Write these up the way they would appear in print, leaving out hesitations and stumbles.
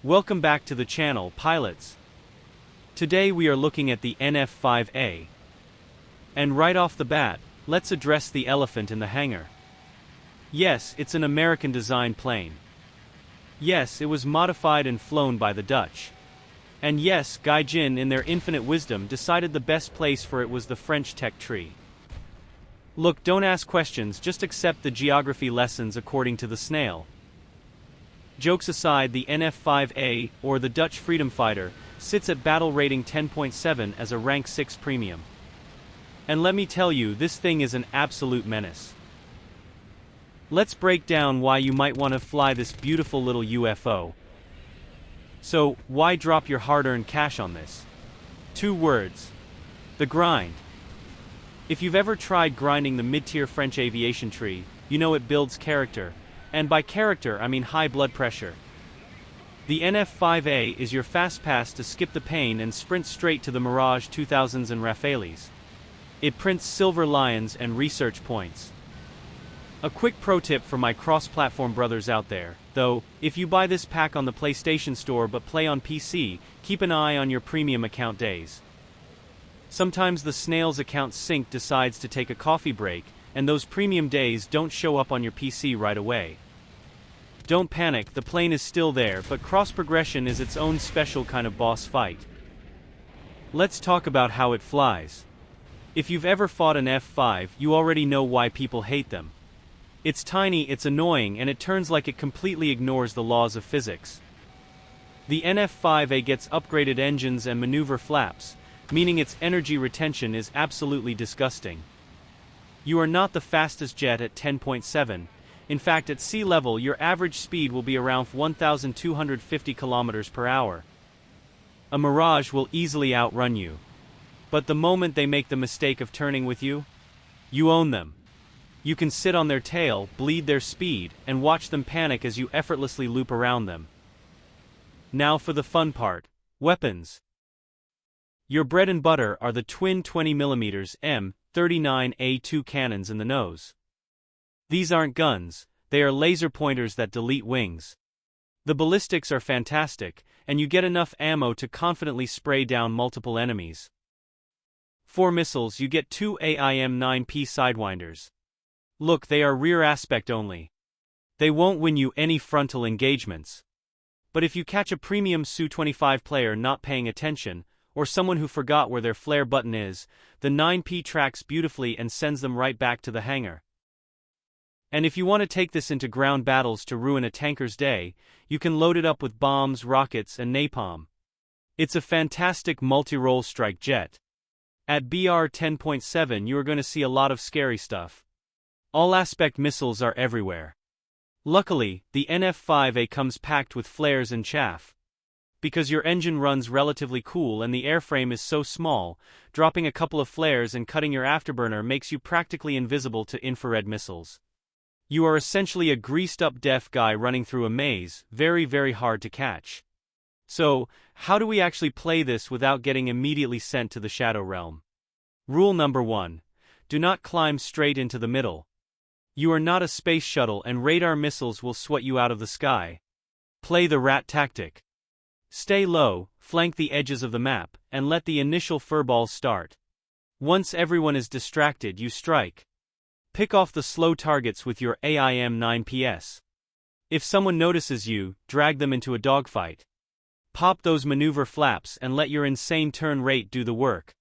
Welcome back to the channel, pilots. Today we are looking at the NF-5A. And right off the bat, let's address the elephant in the hangar. Yes, it's an American-designed plane. Yes, it was modified and flown by the Dutch. And yes, Gaijin, in their infinite wisdom, decided the best place for it was the French tech tree. Look, don't ask questions, just accept the geography lessons according to the snail. Jokes aside, the NF-5A, or the Dutch freedom fighter, sits at battle rating 10.7 as a rank 6 premium. And let me tell you, this thing is an absolute menace. Let's break down why you might want to fly this beautiful little UFO. So, why drop your hard-earned cash on this? 2 words. The grind. If you've ever tried grinding the mid-tier French aviation tree, you know it builds character. And by character, I mean high blood pressure. The NF-5A is your fast pass to skip the pain and sprint straight to the Mirage 2000s and Rafales. It prints silver lions and research points. A quick pro tip for my cross-platform brothers out there, though, if you buy this pack on the PlayStation Store but play on PC, keep an eye on your premium account days. Sometimes the snail's account sync decides to take a coffee break, and those premium days don't show up on your PC right away. Don't panic, the plane is still there, but cross-progression is its own special kind of boss fight. Let's talk about how it flies. If you've ever fought an F5, you already know why people hate them. It's tiny, it's annoying, and it turns like it completely ignores the laws of physics. The NF-5A gets upgraded engines and maneuver flaps, meaning its energy retention is absolutely disgusting. You are not the fastest jet at 10.7. In fact, at sea level, your average speed will be around 1,250 kilometers per hour. A Mirage will easily outrun you. But the moment they make the mistake of turning with you, you own them. You can sit on their tail, bleed their speed, and watch them panic as you effortlessly loop around them. Now for the fun part, weapons. Your bread and butter are the twin 20mm M39A2 cannons in the nose. These aren't guns, they are laser pointers that delete wings. The ballistics are fantastic, and you get enough ammo to confidently spray down multiple enemies. For missiles, you get 2 AIM-9P sidewinders. Look, they are rear aspect only. They won't win you any frontal engagements. But if you catch a premium Su-25 player not paying attention, or someone who forgot where their flare button is, the 9P tracks beautifully and sends them right back to the hangar. And if you want to take this into ground battles to ruin a tanker's day, you can load it up with bombs, rockets, and napalm. It's a fantastic multi-role strike jet. At BR 10.7 you are going to see a lot of scary stuff. All-aspect missiles are everywhere. Luckily, the NF-5A comes packed with flares and chaff. Because your engine runs relatively cool and the airframe is so small, dropping a couple of flares and cutting your afterburner makes you practically invisible to infrared missiles. You are essentially a greased-up deaf guy running through a maze, very hard to catch. So, how do we actually play this without getting immediately sent to the Shadow Realm? Rule number 1. Do not climb straight into the middle. You are not a space shuttle and radar missiles will sweat you out of the sky. Play the rat tactic. Stay low, flank the edges of the map, and let the initial furballs start. Once everyone is distracted, you strike. Pick off the slow targets with your AIM-9PS. If someone notices you, drag them into a dogfight. Pop those maneuver flaps and let your insane turn rate do the work.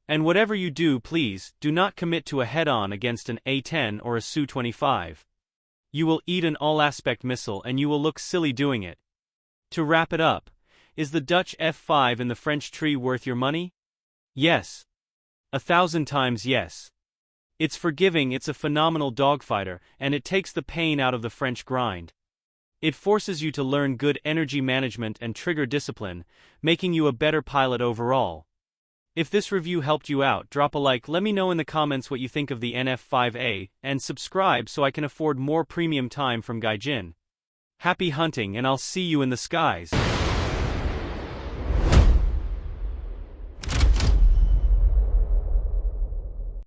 And whatever you do, please, do not commit to a head-on against an A-10 or a Su-25. You will eat an all-aspect missile and you will look silly doing it. To wrap it up, is the Dutch F5 in the French tree worth your money? Yes. 1,000 times yes. It's forgiving, it's a phenomenal dogfighter, and it takes the pain out of the French grind. It forces you to learn good energy management and trigger discipline, making you a better pilot overall. If this review helped you out, drop a like, let me know in the comments what you think of the NF-5A, and subscribe so I can afford more premium time from Gaijin. Happy hunting and I'll see you in the skies.